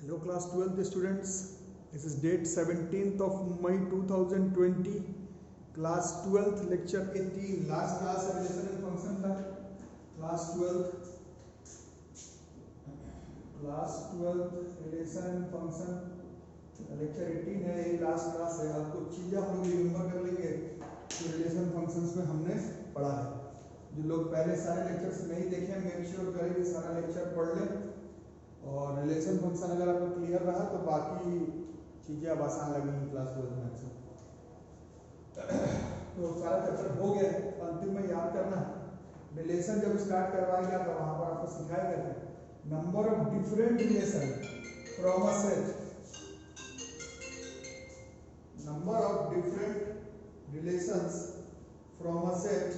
Hello class 12th students, this is date 17th of May 2020, class 12th lecture 18, last class relation and function था class 12th relation and function lecture 18 है, ये last class है। आपको चीज़ें हम लोग remember कर लेंगे जो रिलेशन फंक्शंस में हमने पढ़ा है। जो लोग पहले सारे लेक्चर्स नहीं देखे मेक श्योर करें कि सारा लेक्चर पढ़ लें, और रिलेशन फंक्शन अगर आपको क्लियर रहा तो बाकी चीज़ें अब आसान लगेंगी क्लास 12 में से। तो सारा चैप्टर हो गया है, अंतिम में याद करना है रिलेशन जब स्टार्ट करवाया गया था वहाँ पर आपको सिखाया गया था number of different relation from a set, number of different relations from a set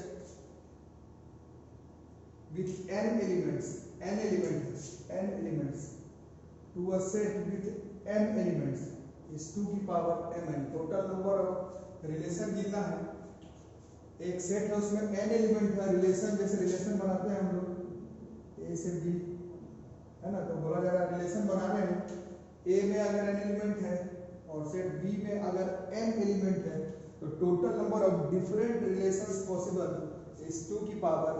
with n elements to a set with m elements is 2 की power mn। Total number of relation जितना है, एक सेट है उसमें n element है। Relation जैसे relation बनाते हैं हम लोग a से b, है ना, तो बोला जा रहा है रिलेशन बना रहे हैं a में अगर n एलिमेंट है और सेट बी में अगर m एलिमेंट है तो total number of different relations possible is 2 की पावर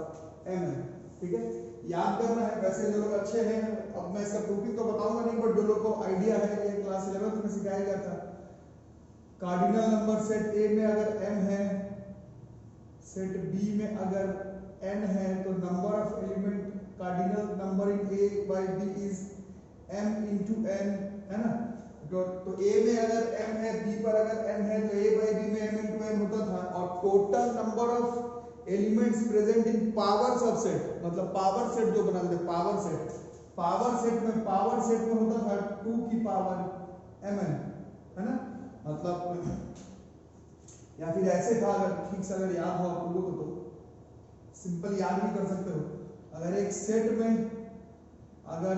mn। ठीक है, याद करना है। वैसे जो लोग अच्छे हैं, अब मैं इसका प्रूफिंग तो बताऊंगा नहीं, बट जो लोग को आइडिया है, ये क्लास 11th में सिखाया गया था। कार्डिनल नंबर सेट a में अगर m है, सेट b में अगर n है, तो number of element cardinal number in a by b is m into n, है ना। तो a में अगर m है, b पर अगर n है, तो a by b में m into n होता था। और total number of elements present in power subset, मतलब पावर सेट जो बना देते पावर सेट में होता था 2 की पावर mn, है ना। मतलब या फिर ऐसे था, अगर ठीक से अगर याद हो आप लोगों को तो सिंपल याद भी कर सकते हो। अगर एक सेट में अगर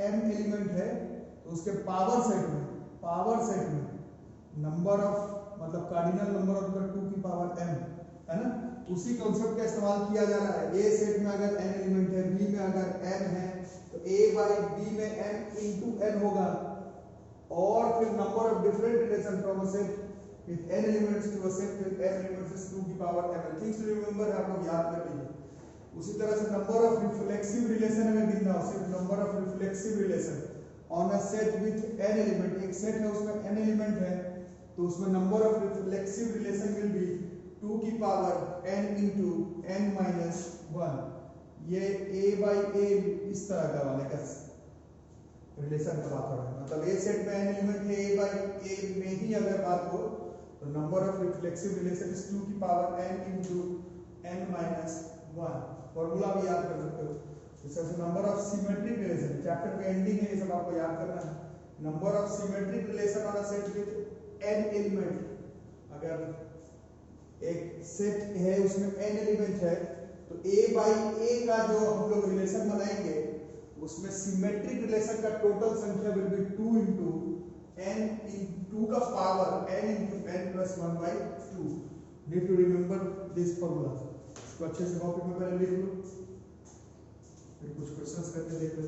m एलिमेंट है तो उसके पावर सेट में नंबर ऑफ, मतलब कार्डिनल नंबर ऑफ 2 की पावर m, है ना। उसी कॉन्सेप्ट का इस्तेमाल किया जा रहा है। ए सेट में अगर n एलिमेंट है, बी में अगर n है, तो a बाई b में m into n होगा। और फिर number of different relation from a set with n elements to a set with m elements is 2 की power m। Things to remember, आप लोग याद कर लीजिए। उसी तरह से नंबर ऑफ रिफ्लेक्सिव रिलेशन अगर गिनना हो, सिर्फ number of reflexive relation on a set with n element, एक सेट है उसमें n एलिमेंट है, तो उसमें number of reflexive relation will be 2 की power n into n minus 1। ये a by a इस तरह का वाले का रिलेशन का बात हो रहा है। मतलब a सेट में n एलिमेंट है, a by a में ही अगर बात हो तो number of reflexive relation is 2 की power n into n minus 1। Formula भी याद कर सकते हो। जैसे number of symmetric relation, chapter का एंडिंग है, ये सब आपको याद करना है। Number of symmetric relation on a set with n element, अगर एक सेट है उसमें n एलिमेंट है, तो a बाई a का जो हम लोग रिलेशन बनाएंगे उसमें सिमेट्रिक रिलेशन का टोटल संख्या will be 2 into n in 2 का पावर n into n plus 1 by 2। Need to remember this formula. इसको अच्छे से कॉपी में पहले लिख लो, फिर कुछ क्वेश्चंस करके देख लो।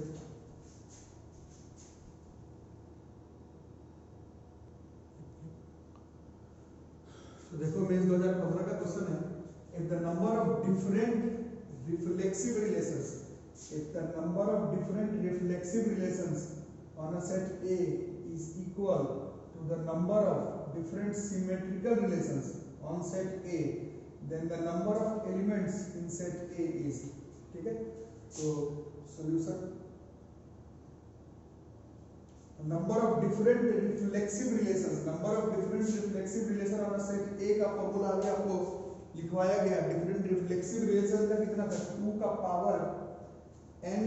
तो देखो मेंस 2015 का क्वेश्चन है, if the number of different reflexive relations on a set A is equal to the number of different symmetrical relations on set A, then the number of elements in set A is, ठीक है। तो solution, number of different reflexive relation on a set A का formula अभी आपको लिखवाया गया। Different reflexive relation का कितना था, 2 का पावर n,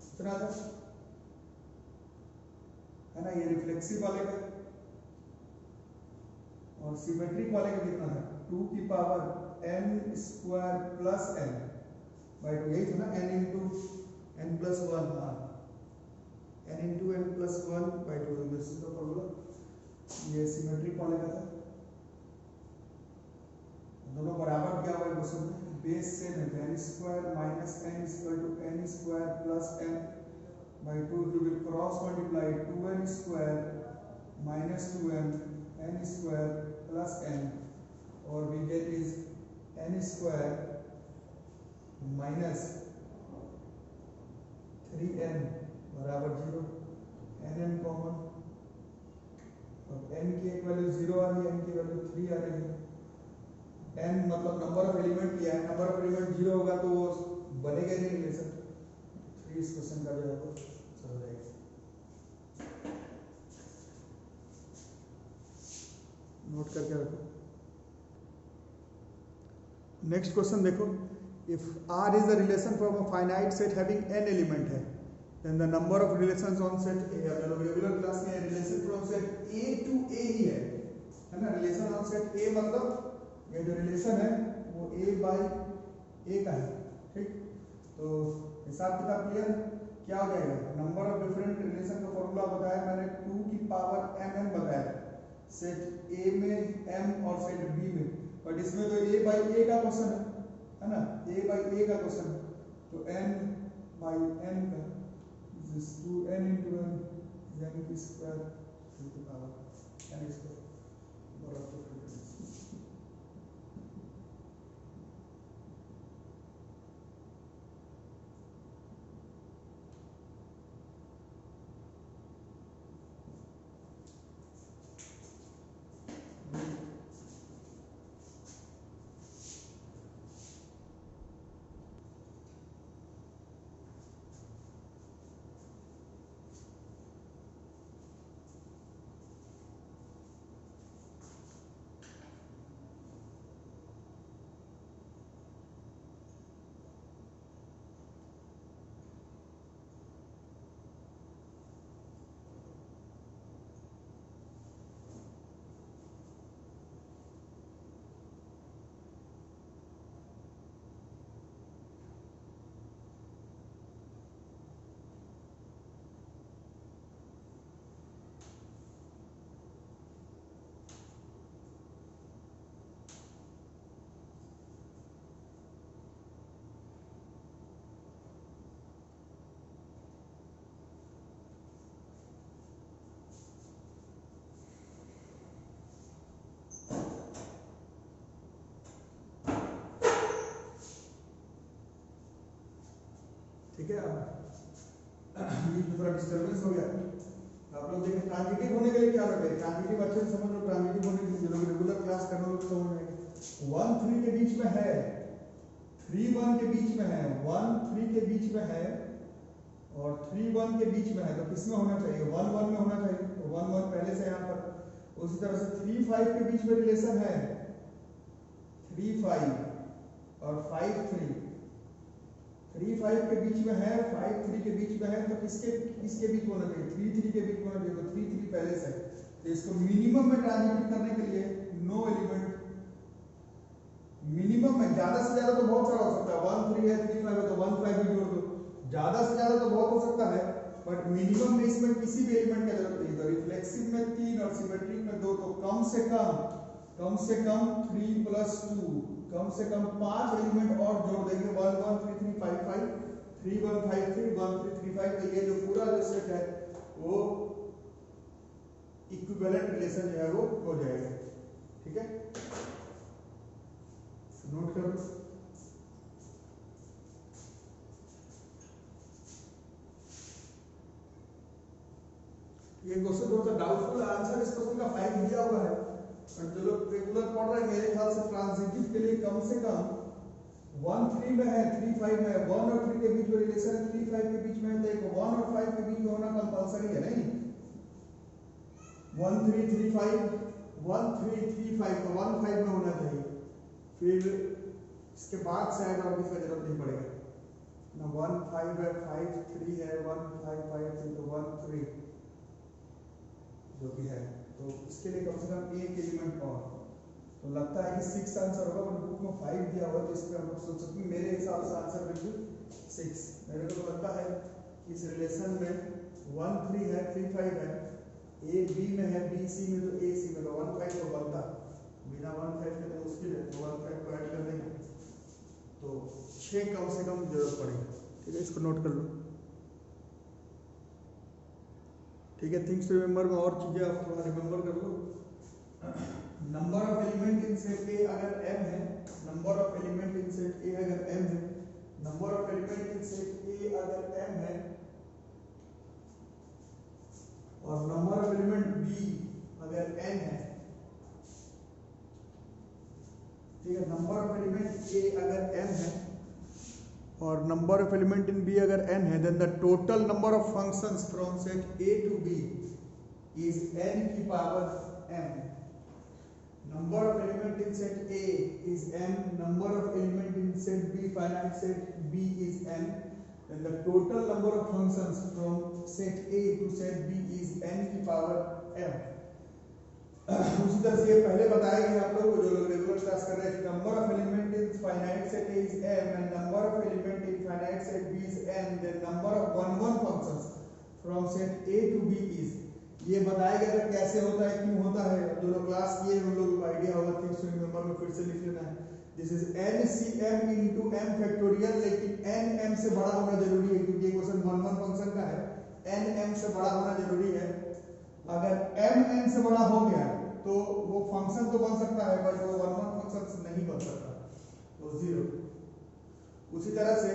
कितना था, है ना। ये रिफ्लेक्सिव वाले का, और सिमेट्रिक वाले का कितना था, 2 की power n square plus n by 2, यही था ना, n into n plus 1, n into n plus 1 by 2, this is the formula. ये सिमेट्रिक वाले का था। दोनों बराबर क्या हुआ क्वेश्चन में, बेस सेम है, n square minus n equal to n square plus n by 2 you will cross multiply 2n square minus 2n n square plus n, or we get is n square minus 3n बराबर 0, n common, अब n की एक value 0 आ रही है, n की value 3 आ रही है, n मतलब नंबर ऑफ एलिमेंट किया है, नंबर ऑफ एलिमेंट 0 होगा तो वो बनेगा नहीं रिलेशन, 3 इस क्वेश्चन का जो है वो चल जाएगा। नोट करके रखो। नेक्स्ट क्वेश्चन देखो, if R is a relation from a finite set having n element है, then the number of relations on set A, अब लोग रेगुलर क्लास में relation from set A to A ही है ना, रिलेशन ऑन सेट A मतलब ये जो रिलेशन है वो A बाई A का है, ठीक। तो हिसाब किताब क्लियर, क्या हो जाएगा, नंबर ऑफ डिफरेंट रिलेशन का फॉर्मूला बताया मैंने, 2 की पावर mn बताया सेट A में m और सेट B में, बट इसमें तो A बाई A का क्वेश्चन है ना, A बाई A का क्वेश्चन है, तो n बाई n का is 2n into n n की स्क्वायर टू की पावर n स्क्वायर बराबर ठीक है। बीच में थोड़ा डिस्टर्बेंस हो गया, आप लोग देखें ट्रांजिटिव होने के लिए क्या करते हैं, ट्रांजिटिव अच्छे से समझ लो, ट्रांजिटिव होने के लिए जो लोग रेगुलर क्लास करने वाले समझ जाएंगे, 1 3 के बीच में है, 3 1 के बीच में है, 1 3 के बीच में है और 3 1 के बीच में है, तो किस में होना चाहिए, 1 1 में होना चाहिए, तो 1 1 पहले से यहाँ पर, उसी तरह से 3 5 के बीच में रिलेशन है, 3 5 और 5 3, 3 5 के बीच में है, 5 3 के बीच में है, तो किसके बीच होना चाहिए, 3 3 के बीच में होना चाहिए, तो 3 3 पहले से है, तो इसको मिनिमम में ट्रांजिट करने के लिए नो एलिमेंट, मिनिमम में, ज्यादा से ज्यादा तो बहुत सारा हो सकता है, 1 3 है 3 5 है तो 1 5 भी जोड़ दो, ज्यादा से ज्यादा तो बहुत हो सकता है, बट मिनिमम में इसमें किसी भी एलिमेंट की जरूरत नहीं, तो रिफ्लेक्सिव में 3 और सिमेट्रिक में 2, तो कम से कम 3 प्लस 2, कम से कम 5 एलिमेंट और जोड़ देंगे, 1 1 3 3 5 5 3 1 5 3 1 3 3 5, तो ये जो पूरा जो सेट है वो इक्विवेलेंट रिलेशन जो है वो हो जाएगा, ठीक है। नोट करो, ये क्वेश्चन थोड़ा सा डाउटफुल है, आंसर इस क्वेश्चन का 5 दिया हुआ है, और जो लोग रेगुलर पढ़ रहे हैं मेरे ख्याल से ट्रांजिटिव के लिए कम से कम 1 3 में है, 3 5 में है, 1 और 3 के बीच में रिलेशन है, 3 5 के बीच में है, तो एक 1 और 5 के बीच में होना कंपलसरी है, नहीं 1 3 3 5 1 3 3 5, तो 1 5 में होना चाहिए, फिर इसके बाद शायद और किसी का जरूरत नहीं पड़ेगा ना, 1 5 है 5 3 है 1 5 5 3, तो 1 3 जो भी है, तो इसके लिए कम से कम एक एलिमेंट और, तो लगता है कि 6 आंसर होगा, बट बुक में 5 दिया हुआ है, तो इस पर हम लोग सोच सकते हैं, मेरे हिसाब से आंसर बिल्कुल 6, मेरे को लगता है कि इस रिलेशन में 1 3 है 3 5 है, ए बी में है, बी सी में, तो ए सी में, तो 1 5 तो बनता, बिना 1 5 के तो मुश्किल है, तो 1 5 को ऐड कर देंगे तो 6 कम से कम जरूरत पड़ेगी, ठीक है, इसको नोट कर लो। ठीक है, थिंग्स टू रिमेंबर में और चीजें आप थोड़ा रिमेंबर कर लो। Number of element in set A अगर m है, number of element in set A अगर m है, number of element in set A अगर m है, और नंबर ऑफ एलिमेंट b अगर n है, ठीक है, नंबर ऑफ एलिमेंट a अगर m है और number of element in b अगर n है, then the total number of functions from set a to b is n की power m। Number of element in set a is m, number of element in set b, finite set b is n, then the total number of functions from set a to set b is n की power m। उसी तरह से ये पहले बताया गया आप लोगों को, जो लोग रेगुलर क्लास कर रहे थे, number of element in finite set a is m and number of element in finite set b is n, then number of one functions from set a to b is, ये बताया गया था कैसे होता है, क्यों होता है। जो लोग क्लास किए उन लोगों को आइडिया होगा, थिंग्स टू रिमेंबर में फिर से लिख लेना है। This is NCM into m factorial, लेकिन n m से बड़ा होना जरूरी है क्योंकि ये क्वेश्चन वन फंक्शन का है, n m से बड़ा होना जरूरी है। अगर m n से बड़ा हो गया तो वो फंक्शन तो बन सकता है बट वो वन फंक्शन नहीं बन सकता, तो 0। उसी तरह से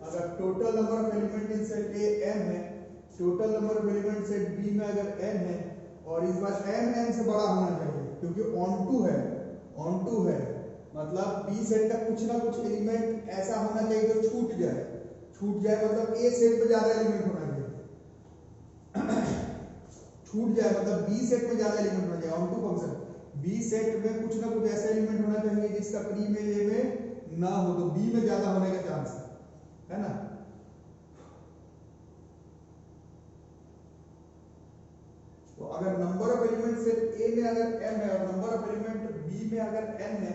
अगर total number of element in set A m है, total number of element set b में अगर n है, और इस बार m n से बड़ा होना चाहिए क्योंकि ऑन टू है, मतलब b सेट का कुछ ना कुछ एलिमेंट ऐसा होना चाहिए जो छूट जाए मतलब a सेट में ज्यादा एलिमेंट होना चाहिए छूट जाए मतलब b सेट में ज्यादा एलिमेंट होना चाहिए। Onto function b set में कुछ ना कुछ ऐसा एलिमेंट होना चाहिए जिसका प्री में a में ना हो, तो b में ज्यादा होने का चांस है ना। तो अगर number of element set a में अगर m है और नंबर ऑफ एलिमेंट b में अगर n है,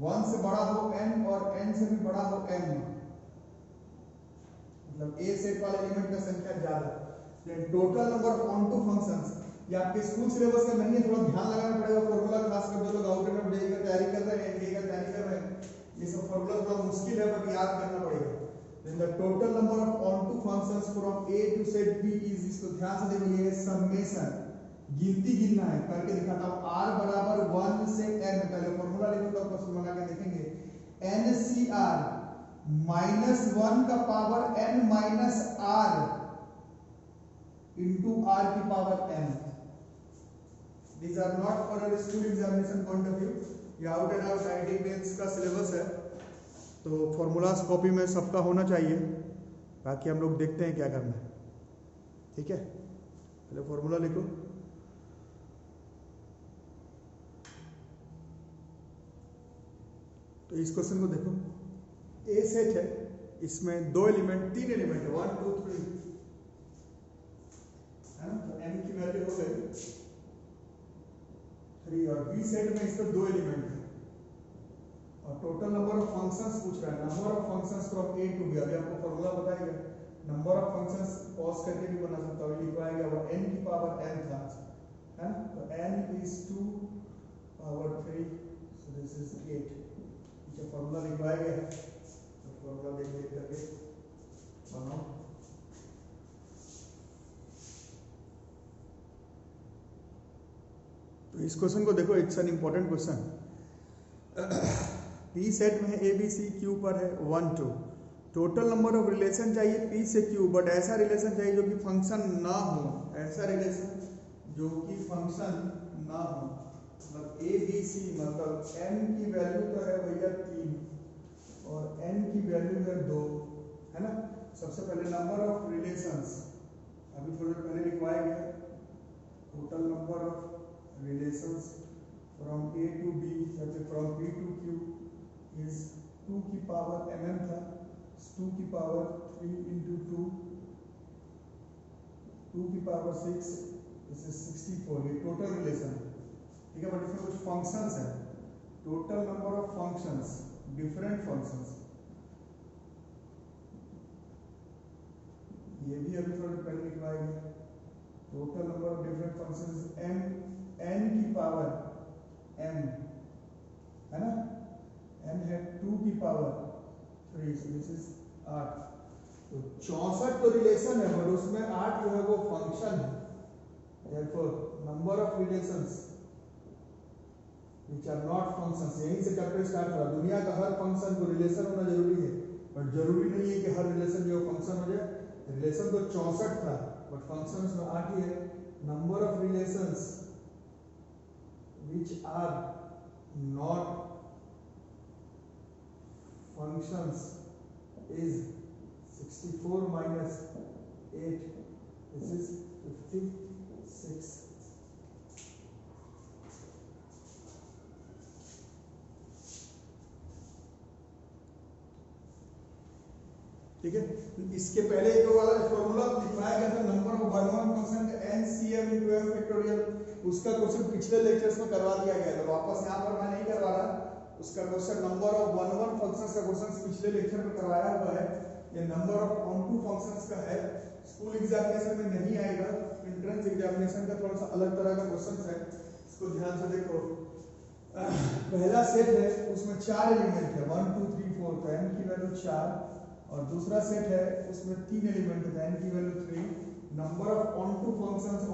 1 से बड़ा हो n और n से भी बड़ा हो m, मतलब a सेट वाले एलिमेंट का संख्या ज्यादा, then total number of onto functions. ये आपके स्कूल सिलेबस का नहीं है, थोड़ा ध्यान लगाना पड़ेगा फॉर्मूला, खासकर जो लोग आउट एंड जेईई का तैयारी कर रहे हैं, एनडीए का तैयारी कर रहे हैं, ये सब फॉर्मूला थोड़ा मुश्किल है बट याद करना पड़ेगा। Then the total number of onto functions from a to set b is, इसको ध्यान से देखो, ये समेशन, गिनती गिनना है, करके दिखाता हूं। r बराबर 1 से n, पहले फॉर्मूला लिखूंगा तो उसको बना के देखेंगे, NCR -1 का पावर n minus r into r की power n। These are not for a school examination point of view, ये out and out IT mains का सिलेबस है, तो फॉर्मूलास कॉपी में सबका होना चाहिए। बाकी हम लोग देखते हैं क्या करना है, ठीक है। पहले फॉर्मूला लिखो, तो इस क्वेश्चन को देखो, ए सेट है, इसमें तीन एलिमेंट है, 1 2 3 है ना, तो m की वैल्यू हो गई 3, और बी सेट में इसमें 2 एलिमेंट है, और टोटल नंबर ऑफ फंक्शंस पूछ रहा है, number of functions from A to B. अभी आपको फॉर्मूला बताएगा, नंबर ऑफ फंक्शंस पॉज करके भी बना सकता हूं, लिखवाएगा वो n की पावर n था, है ना, तो n is 2 power 3, so this is 8, ठीक है। फॉर्मूला लिखवाएगा, तो फॉर्मूला देख करके बनाओ। तो इस क्वेश्चन को देखो, it's an important question. P set में ए बी सी क्यू पर है 1 2, टोटल नंबर ऑफ रिलेशन चाहिए पी से क्यू, बट ऐसा रिलेशन चाहिए जो कि फंक्शन ना हो, ऐसा रिलेशन जो कि फंक्शन ना हो, मतलब ए बी सी, मतलब m की वैल्यू तो है भैया 3 और n की वैल्यू है 2, है ना। सबसे पहले नंबर ऑफ रिलेशंस, अभी थोड़ी देर पहले लिखवाया गया, total number of relations from a to b या फिर from p to q is 2 की पावर mm था, 2 की पावर 3 into 2 की पावर 6, दिस इज 64, ये टोटल रिलेशन है, ठीक है। बट इसमें कुछ फंक्शंस है, total number of functions, different functions, ये भी अभी थोड़ा पहले लिखवाया गया, total number of different functions m n की पावर m, है ना, n है 2 की पावर 3, so this is 8, तो 64 तो रिलेशन है पर उसमें 8 जो है वो फंक्शन है। therefore number of relations which are not functions, यहीं से चैप्टर स्टार्ट हुआ। दुनिया का हर फंक्शन को रिलेशन होना जरूरी है, बट जरूरी नहीं है कि हर रिलेशन जो फंक्शन हो जाए। रिलेशन तो 64 था बट फंक्शंस में 8 ही है। Number of relations which are not functions is 64 minus 8, this is 56। ठीक है, इसके पहले जो वाला फॉर्मूला लिखवाया गया था number of one one function NCM into m factorial, उसका क्वेश्चन पिछले लेक्चर्स में करवा दिया गया है, वापस यहाँ पर मैं नहीं करवा रहा। उसका question number of one one functions का क्वेश्चन पिछले लेक्चर में करवाया हुआ है। ये number of onto functions का है, स्कूल एग्जामिनेशन में नहीं आएगा, एंट्रेंस एग्जामिनेशन का थोड़ा सा अलग तरह का क्वेश्चन है, इसको ध्यान से देखो। पहला सेट है उसमें 4 एलिमेंट है 1 2 3 4, तो n की वैल्यू 4, और दूसरा सेट है उसमें 3 एलिमेंट है n की value 3। Number of onto functions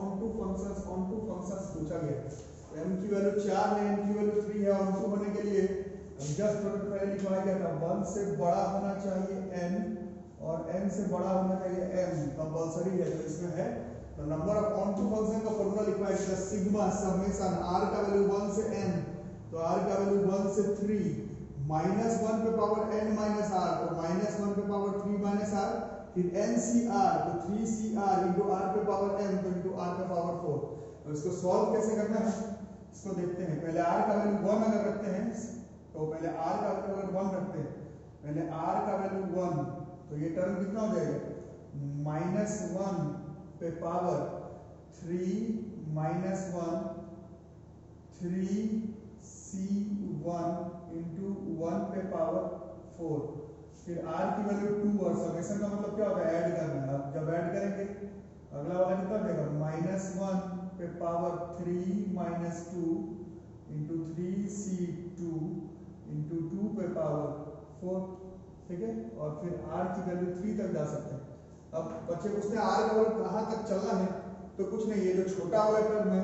पूछा गया, तो m की वैल्यू 4 है, n की वैल्यू 3 है। ऑन टू होने के लिए जस्ट प्रोडक्ट पहले लिखवाया गया था, 1 से बड़ा होना चाहिए n और n से बड़ा होना चाहिए m, कंपलसरी है, तो इसमें है। तो number of onto function का फॉर्मूला लिखवाया गया सिग्मा समेशन r का वैल्यू 1 से n, तो r का वैल्यू 1 से 3 माइनस 1 पे पावर n माइनस r, तो माइनस 1 पे पावर 3 माइनस r, फिर ncr, तो 3cr इंटू r पे पावर m, तो इंटू r पे पावर 4। तो इसको सॉल्व कैसे करना है इसको देखते हैं। पहले r का वैल्यू 1 अगर रखते हैं, तो पहले r का वैल्यू अगर 1 रखते हैं, पहले r का वैल्यू 1, तो ये टर्म कितना हो जाएगा माइनस 1 पे पावर 3 माइनस 1 3c1 इंटू 1 पे पावर 4, फिर r की वैल्यू 2, और समेशन का मतलब क्या होता है ऐड करना है। जब ऐड करेंगे अगला वाला कितना हो जाएगा माइनस 1 पे power 3 minus 2 into 3c2 into 2 पे पावर 4, ठीक है, और फिर r की वैल्यू 3 तक जा सकते हैं। अब बच्चे पूछते हैं r का वैल्यू कहाँ तक चलना है, तो कुछ नहीं, ये जो छोटा वाला टर्म है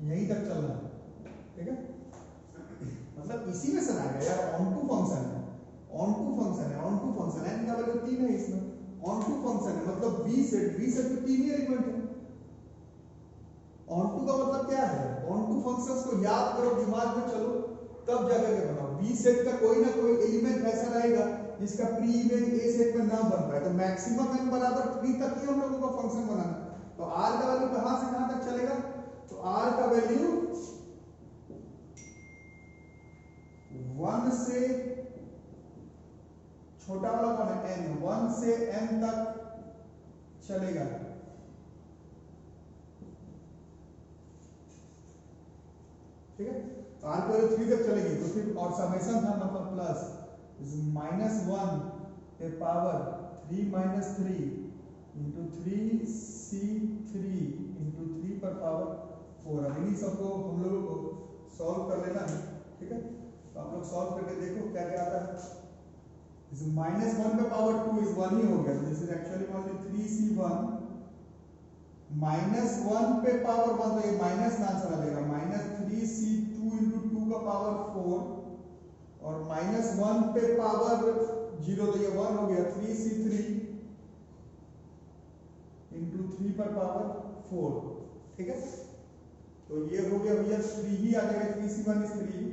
यहीं तक चलना है, ठीक है, मतलब इसी में से आ गया यार। ऑन टू फंक्शन है, ऑन टू फंक्शन है, ऑन टू फंक्शन है, इनका वैल्यू 3 है, इसमें ऑन टू फंक्शन है मतलब b सेट में 3 ही एलिमेंट है। ऑन टू का मतलब क्या है, ऑन टू फंक्शंस को याद करो, दिमाग में चलो, तब जाकर के बनाओ। b सेट का कोई ना कोई एलिमेंट ऐसा रहेगा जिसका प्री इमेज a सेट में ना बन पाए, तो मैक्सिमम n बराबर 3 तक ही हम लोगों को फंक्शन बनाना है। तो r का वैल्यू कहां से कहां तक चलेगा, तो r का वैल्यू 1 से छोटा वाला कौन है n, 1 से n तक चलेगा, ठीक है। तो r की वैल्यू 3 तक चलेगी, तो फिर और समेशन था मतलब प्लस माइनस 1 पे power 3 minus 3 into 3c3 into 3 पर पावर 4। अब इन्हीं सबको हम लोगों को सॉल्व कर लेना है, ठीक है। तो आप लोग सॉल्व करके देखो क्या क्या आता है। माइनस 1 पे पावर 2 इज 1 ही हो गया, this is actually only 3c1 minus 1 पे पावर 1, तो ये माइनस ना आंसर आ जाएगा, माइनस 3c2 इंटू 2 का पावर 4, और माइनस 1 पे पावर 0, तो ये 1 हो गया, 3c3 इंटू 3 पर पावर 4, ठीक है। तो ये हो गया भैया 3 ही आ जाएगा, 3c1 is 3,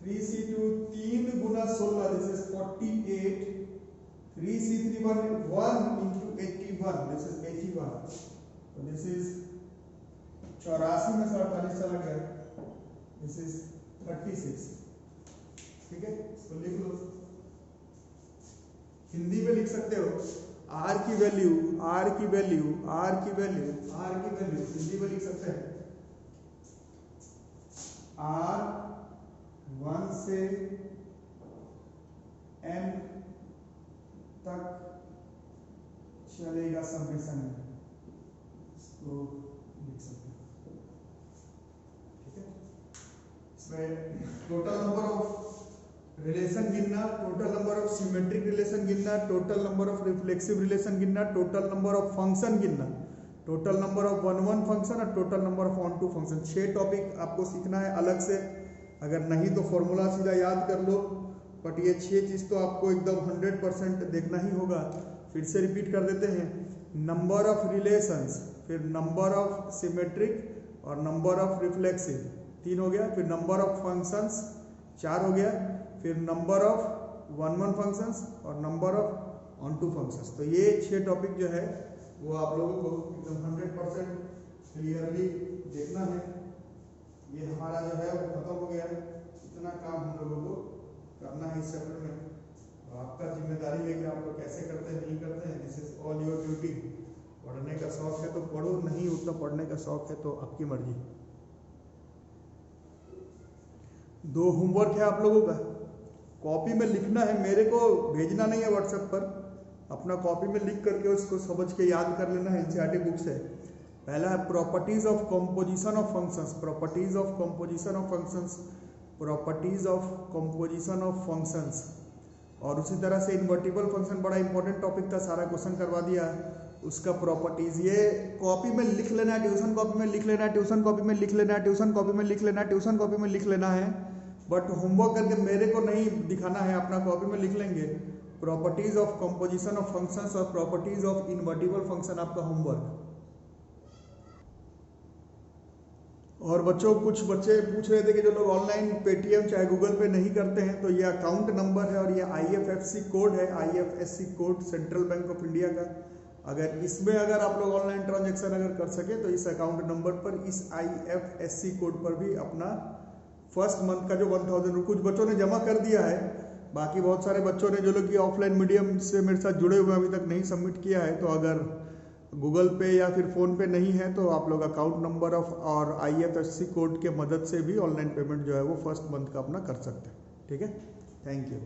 3c2 3 Guna 16, this is 48, 3c3 1 into 81, this is 81, तो दिस इज 84 में से 48 चला गया, दिस इज 36, ठीक है। इसको लिख लो, हिंदी में लिख सकते हो, r की वैल्यू हिंदी में लिख सकते हैं, r 1 से n तक चलेगा समेशन में, इसको लिख सकते हैं, ठीक है। इसमें टोटल नंबर ऑफ रिलेशन गिनना, total number of symmetric relation गिनना, total number of reflexive relation गिनना, टोटल नंबर ऑफ फंक्शन गिनना, total number of one one function और total number of onto function. 6 topic आपको सीखना है अलग से, अगर नहीं तो फॉर्मूला सीधा याद कर लो, बट ये 6 चीज़ तो आपको एकदम 100% देखना ही होगा। फिर से रिपीट कर देते हैं, नंबर ऑफ रिलेशंस, फिर नंबर ऑफ सिमेट्रिक और नंबर ऑफ रिफ्लेक्सिव 3 हो गया, फिर नंबर ऑफ फंक्शंस 4 हो गया, फिर number of one one functions और number of onto functions. तो ये 6 टॉपिक जो है वो आप लोगों को एकदम 100% क्लियरली देखना है। ये हमारा जो है वो खत्म हो गया है, इतना काम हम लोगों को करना है इस चैप्टर में, और आपका जिम्मेदारी है कि आप लोग कैसे करते हैं नहीं करते हैं, this is all your duty. पढ़ने का शौक है तो पढ़ो, नहीं उतना पढ़ने का शौक है तो आपकी मर्जी। 2 होमवर्क है आप लोगों का, कॉपी में लिखना है, मेरे को भेजना नहीं है व्हाट्सएप पर, अपना कॉपी में लिख करके उसको समझ के याद कर लेना है, एनसीईआरटी बुक से। पहला है properties of composition of functions, properties of composition of functions, properties of composition of functions. और उसी तरह से इन्वर्टिबल फंक्शन बड़ा इंपॉर्टेंट टॉपिक था, सारा क्वेश्चन करवा दिया उसका प्रॉपर्टीज। ये कॉपी में लिख लेना है, ट्यूशन कॉपी में लिख लेना है, ट्यूशन कॉपी में लिख लेना है, ट्यूशन कॉपी में लिख लेना है, ट्यूशन कॉपी में लिख लेना है, बट होमवर्क करके मेरे को नहीं दिखाना है, अपना कॉपी में लिख लेंगे। Properties of composition of functions और प्रॉपर्टीज ऑफ इन्वर्टिबल फंक्शन आपका होमवर्क। और बच्चों, कुछ बच्चे पूछ रहे थे कि जो लोग ऑनलाइन पेटीएम चाहे गूगल पे नहीं करते हैं, तो ये अकाउंट नंबर है और ये IFSC कोड है, IFSC code central bank of India का। अगर इसमें अगर आप लोग ऑनलाइन ट्रांजैक्शन अगर कर सके तो इस अकाउंट नंबर पर, इस IFSC कोड पर भी अपना फर्स्ट मंथ का जो 1000 कुछ बच्चों ने जमा कर दिया है, बाकी बहुत सारे बच्चों ने जो लोग कि ऑफलाइन मीडियम से मेरे साथ जुड़े हुए अभी तक नहीं सबमिट किया है, तो अगर गूगल पे या फिर फ़ोन पे नहीं है तो आप लोग अकाउंट नंबर ऑफ और IFSC कोड के मदद से भी ऑनलाइन पेमेंट जो है वो फर्स्ट मंथ का अपना कर सकते हैं। ठीक है, थैंक यू।